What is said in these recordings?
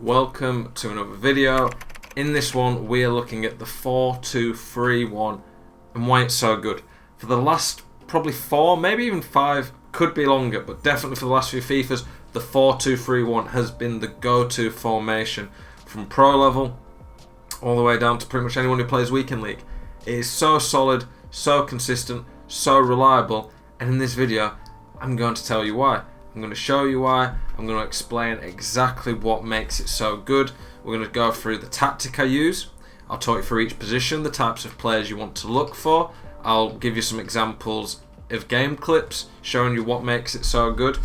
welcome to another video. In this one we are looking at the 4-2-3-1 and why it's so good. For the last probably 4, maybe even 5, could be longer, but definitely for the last few FIFAs, the 4-2-3-1 has been the go-to formation from pro level all the way down to pretty much anyone who plays weekend league. It is so solid, so consistent, so reliable, and in this video I'm going to tell you why. I'm going to show you why. I'm going to explain exactly what makes it so good. We're going to go through the tactic I use. I'll talk you through each position, the types of players you want to look for. I'll give you some examples of game clips showing you what makes it so good.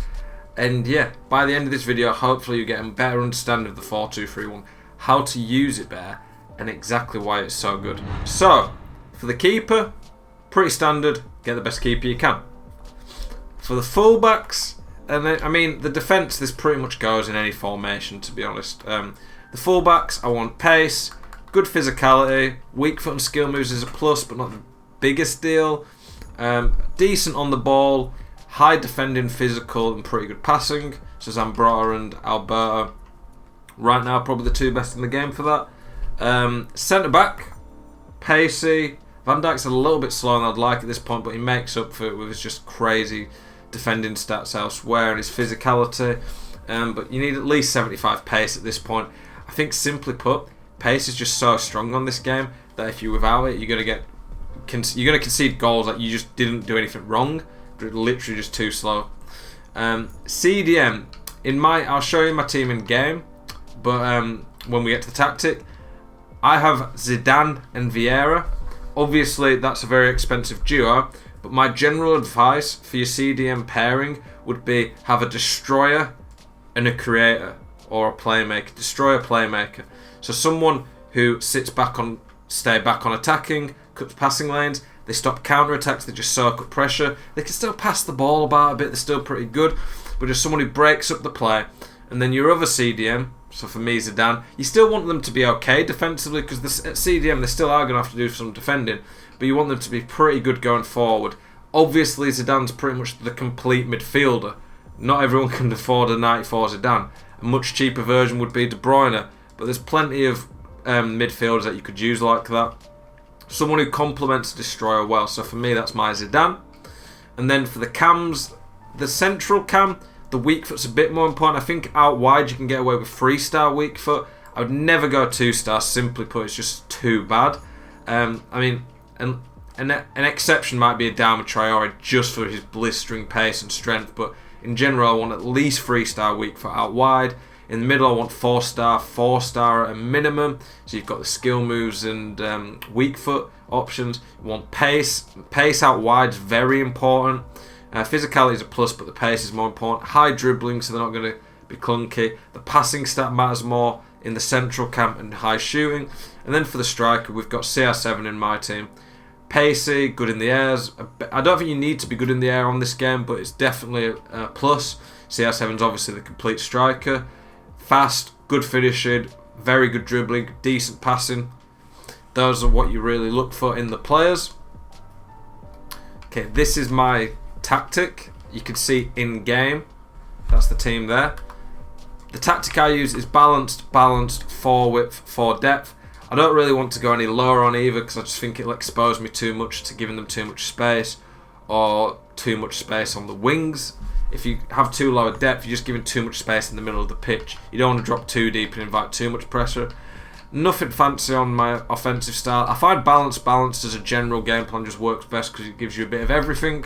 And yeah, by the end of this video, hopefully you get a better understanding of the 4-2-3-1, how to use it better, and exactly why it's so good. So, for the keeper, pretty standard, get the best keeper you can. For the fullbacks, and I mean, the defence, this pretty much goes in any formation, to be honest. The fullbacks, I want pace, good physicality, weak foot and skill moves is a plus, but not the biggest deal. Decent on the ball, high defending, physical, and pretty good passing. So Zambrota and Alberto, right now, probably the two best in the game for that. Centre back, pacey. Van Dijk's a little bit slower than I'd like at this point, but he makes up for it with his just crazy defending stats elsewhere and his physicality. But you need at least 75 pace at this point. I think, simply put, pace is just so strong on this game that if you're without it, you're gonna concede goals that you just didn't do anything wrong, but it's literally just too slow. CDM, I'll show you my team in game, but when we get to the tactic, I have Zidane and Vieira. Obviously, that's a very expensive duo, but my general advice for your CDM pairing would be have a destroyer and a creator, or a playmaker. Destroyer, playmaker. So someone who stay back on attacking, cuts passing lanes, they stop counter-attacks, they just soak up pressure. They can still pass the ball about a bit, they're still pretty good, but just someone who breaks up the play. And then your other CDM, so for me Zidane, you still want them to be okay defensively, because at CDM they still are going to have to do some defending, but you want them to be pretty good going forward. Obviously Zidane's pretty much the complete midfielder. Not everyone can afford a 94 Zidane. A much cheaper version would be De Bruyne, but there's plenty of midfielders that you could use like that. Someone who complements a destroyer well, so for me that's my Zidane. And then for the cams, the central cam, the weak foot's a bit more important. I think out wide you can get away with 3-star weak foot. I would never go 2-star, simply put, it's just too bad. I mean, an exception might be a Adama Traore just for his blistering pace and strength, but in general I want at least 3-star weak foot out wide. In the middle I want 4-star at a minimum, so you've got the skill moves and weak foot options. You want pace out wide is very important. Physicality is a plus, but the pace is more important. High dribbling, so they're not going to be clunky. The passing stat matters more in the central camp, and high shooting. And then for the striker, we've got CR7 in my team. Pacey, good in the airs. I don't think you need to be good in the air on this game, but it's definitely a plus. CR7's obviously the complete striker. Fast, good finishing, very good dribbling, decent passing. Those are what you really look for in the players. Okay, this is my tactic. You can see in game, that's the team there. The tactic I use is balanced, 4 width, 4 depth. I don't really want to go any lower on either, because I just think it'll expose me too much to giving them too much space, or too much space on the wings. If you have too low a depth, you're just giving too much space in the middle of the pitch. You don't want to drop too deep and invite too much pressure. Nothing fancy on my offensive style. I find balanced as a general game plan just works best, because it gives you a bit of everything.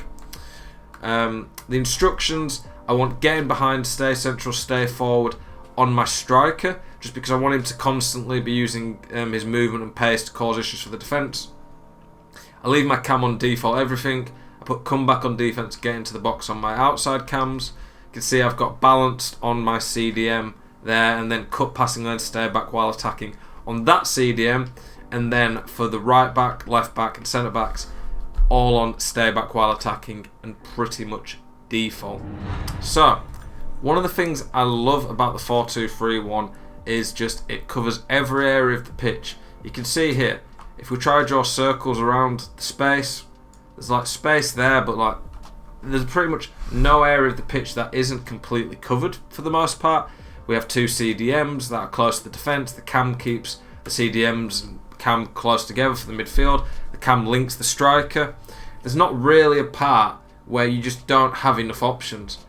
The instructions, I want getting behind, stay central, stay forward on my striker, just because I want him to constantly be using his movement and pace to cause issues for the defence. I leave my cam on default everything. I put comeback on defence, get into the box on my outside cams. You can see I've got balanced on my CDM there, and then cut passing lane, stay back while attacking on that CDM. And then for the right back, left back and centre backs, all on stay back while attacking and pretty much default. So, one of the things I love about the 4-2-3-1 is just it covers every area of the pitch. You can see here, if we try to draw circles around the space, there's like space there, but like there's pretty much no area of the pitch that isn't completely covered for the most part. We have two CDMs that are close to the defence. The cam keeps the CDMs and cam close together for the midfield. The cam links the striker. There's not really a part where you just don't have enough options.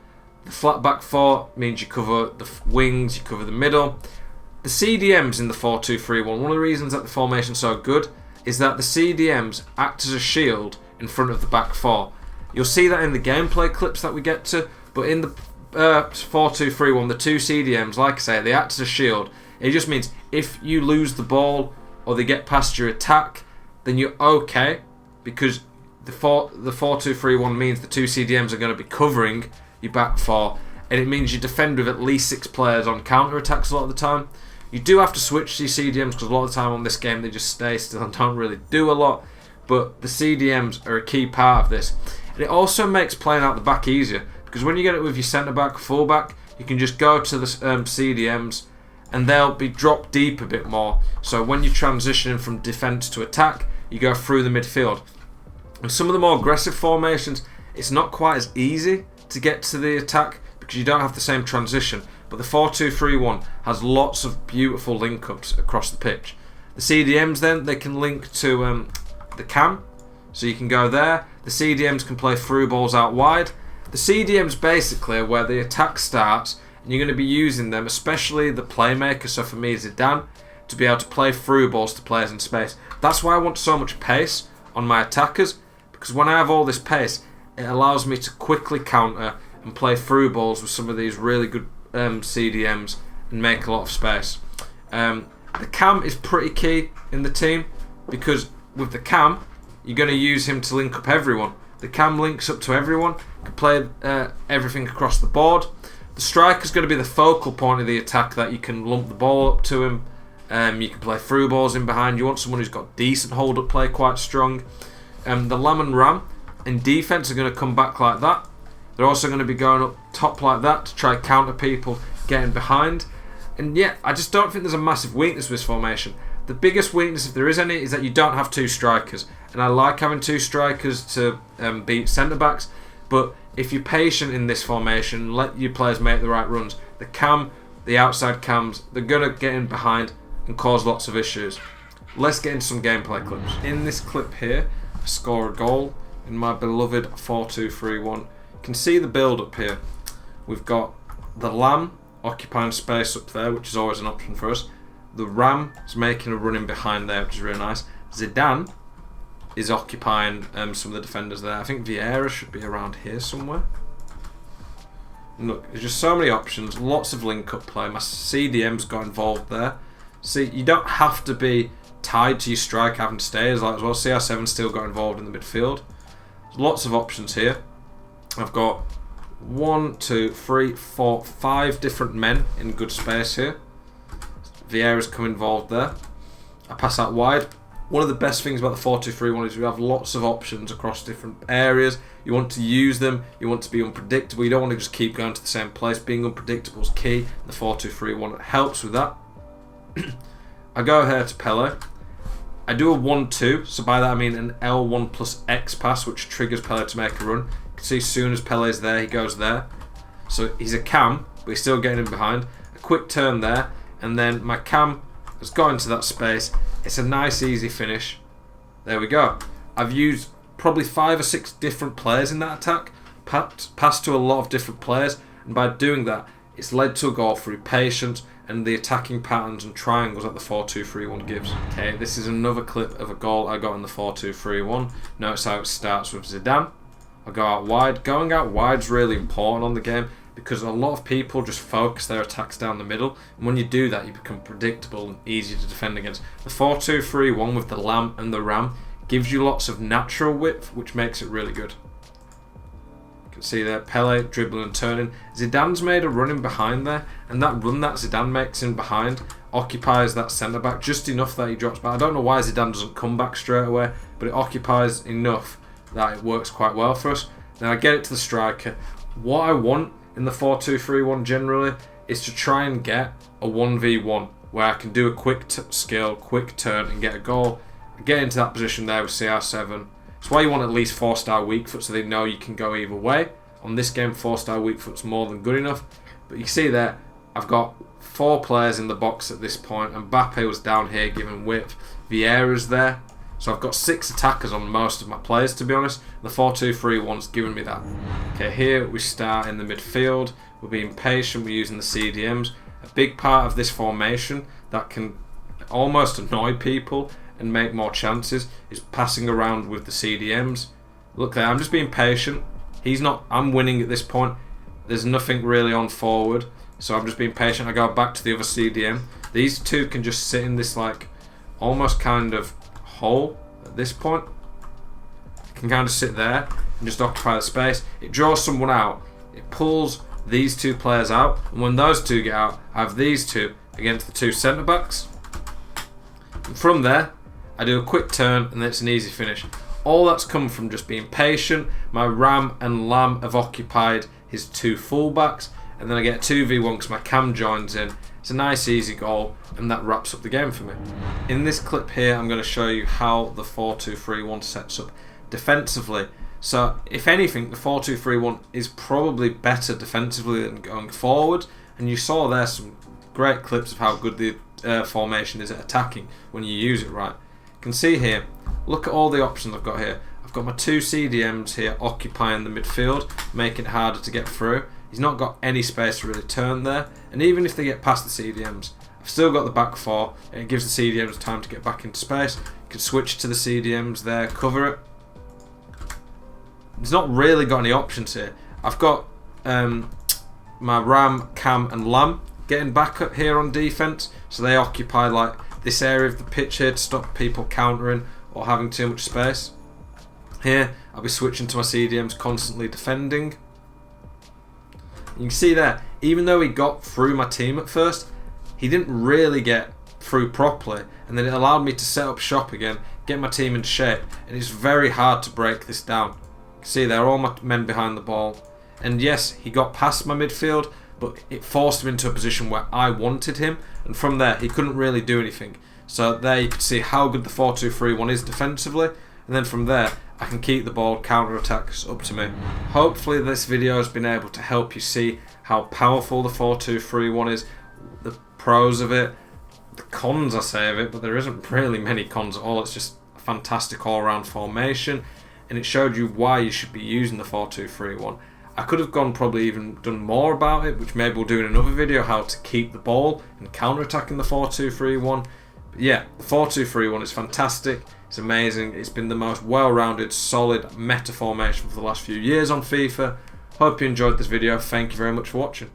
The flat back four means you cover the wings, you cover the middle. The CDMs in the 4-2-3-1, one of the reasons that the formation is so good is that the CDMs act as a shield in front of the back four. You'll see that in the gameplay clips that we get to, but in the 4-2-3-1, the two CDMs, like I say, they act as a shield. It just means if you lose the ball or they get past your attack, then you're okay, because the 4-2-3-1 means the two CDMs are going to be covering your back four, and it means you defend with at least 6 players on counter attacks a lot of the time. You do have to switch to your CDMs because a lot of the time on this game they just stay still and don't really do a lot, but the CDMs are a key part of this. And it also makes playing out the back easier, because when you get it with your centre back, full back, you can just go to the CDMs and they'll be dropped deep a bit more. So when you're transitioning from defence to attack, you go through the midfield. And some of the more aggressive formations, it's not quite as easy to get to the attack because you don't have the same transition. But the 4-2-3-1 has lots of beautiful link-ups across the pitch. The CDMs then, they can link to the cam, so you can go there. The CDMs can play through balls out wide. The CDMs basically are where the attack starts, and you're going to be using them, especially the playmaker, so for me Zidane, to be able to play through balls to players in space. That's why I want so much pace on my attackers, because when I have all this pace, it allows me to quickly counter and play through balls with some of these really good CDMs and make a lot of space. The cam is pretty key in the team, because with the cam, you're going to use him to link up everyone. The cam links up to everyone, can play everything across the board. The striker's going to be the focal point of the attack, that you can lump the ball up to him. You can play through balls in behind. You want someone who's got decent hold-up play, quite strong. The Lam and Ram in defence are going to come back like that. They're also going to be going up top like that to try counter people getting behind. And yeah, I just don't think there's a massive weakness with this formation. The biggest weakness, if there is any, is that you don't have two strikers. And I like having two strikers to beat centre-backs. But if you're patient in this formation, let your players make the right runs, the cam, the outside cams, they're going to get in behind and cause lots of issues. Let's get into some gameplay clips. In this clip here, I score a goal in my beloved 4-2-3-1. You can see the build up here. We've got the Lam occupying space up there, which is always an option for us. The Ram is making a run in behind there, which is really nice. Zidane is occupying some of the defenders there. I think Vieira should be around here somewhere. And look, there's just so many options, lots of link-up play. My CDM's got involved there. See, you don't have to be tied to your strike having to stay as well. CR7 still got involved in the midfield. There's lots of options here. I've got 1, 2, 3, 4, 5 different men in good space here. Vieira's come involved there. I pass out wide. One of the best things about the 4-2-3-1 is we have lots of options across different areas. You want to use them. You want to be unpredictable. You don't want to just keep going to the same place. Being unpredictable is key. The 4-2-3-1 helps with that. I go here to Pele. I do a 1-2, so by that I mean an L1 plus X pass, which triggers Pele to make a run. You can see as soon as Pele's there, he goes there. So he's a cam, but he's still getting in behind. A quick turn there, and then my cam has got into that space. It's a nice, easy finish. There we go. I've used probably 5 or 6 different players in that attack, passed to a lot of different players, and by doing that, it's led to a goal through patience and the attacking patterns and triangles that the 4-2-3-1 gives. Okay, this is another clip of a goal I got in the 4-2-3-1. Notice how it starts with Zidane. I go out wide. Going out wide is really important on the game, because a lot of people just focus their attacks down the middle, and when you do that, you become predictable and easy to defend against. The 4-2-3-1 with the Lam and the Ram gives you lots of natural width, which makes it really good. You can see there, Pele dribbling and turning. Zidane's made a run in behind there, and that run that Zidane makes in behind occupies that centre-back just enough that he drops back. I don't know why Zidane doesn't come back straight away, but it occupies enough that it works quite well for us. Then I get it to the striker. What I want in the 4-2-3-1 generally is to try and get a 1v1 where I can do a quick skill, quick turn and get a goal. Get into that position there with CR7. That's why you want at least 4-star weak foot, so they know you can go either way. On this game, 4-star weak foot's more than good enough. But you see there, I've got 4 players in the box at this point. Mbappe was down here giving width. Vieira's there. So I've got 6 attackers on most of my players, to be honest. The 4-2-3-1's given me that. Okay, here we start in the midfield. We're being patient, we're using the CDMs. A big part of this formation that can almost annoy people and make more chances is passing around with the CDMs. Look there, I'm just being patient. I'm winning at this point. There's nothing really on forward, so I'm just being patient. I go back to the other CDM. These two can just sit in this like almost kind of hole at this point. It can kind of sit there and just occupy the space. It draws someone out. It pulls these 2 players out, and when those 2 get out, I have these 2 against the 2 centre backs. And from there, I do a quick turn, and then it's an easy finish. All that's come from just being patient. My Ram and Lam have occupied his 2 fullbacks, and then I get a 2v1 because my Cam joins in. It's a nice easy goal, and that wraps up the game for me. In this clip here, I'm going to show you how the 4-2-3-1 sets up defensively. So if anything, the 4-2-3-1 is probably better defensively than going forward, and you saw there some great clips of how good the formation is at attacking when you use it right. You can see here, look at all the options I've got here. I've got my 2 CDMs here occupying the midfield, making it harder to get through. He's not got any space to really turn there, and even if they get past the CDMs, I've still got the back 4, and it gives the CDMs time to get back into space. You can switch to the CDMs there, cover it. It's not really got any options here. I've got my Ram, Cam and Lam getting back up here on defence, so they occupy like this area of the pitch here to stop people countering or having too much space. Here I'll be switching to my CDMs, constantly defending. You can see there, even though he got through my team at first, he didn't really get through properly, and then it allowed me to set up shop again, get my team into shape, and it's very hard to break this down. You can see there, all my men behind the ball, and yes, he got past my midfield, but it forced him into a position where I wanted him, and from there he couldn't really do anything. So there you can see how good the 4-2-3-1 is defensively, and then from there I can keep the ball, counter attacks up to me. Hopefully this video has been able to help you see how powerful the 4-2-3-1 is, the pros of it, the cons I say of it, but there isn't really many cons at all. It's just a fantastic all-round formation, and it showed you why you should be using the 4-2-3-1. I could have gone probably even done more about it, which maybe we'll do in another video, how to keep the ball and counter-attacking the 4-2-3-1. But yeah, the 4-2-3-1 is fantastic. It's amazing. It's been the most well-rounded, solid meta formation for the last few years on FIFA. Hope you enjoyed this video. Thank you very much for watching.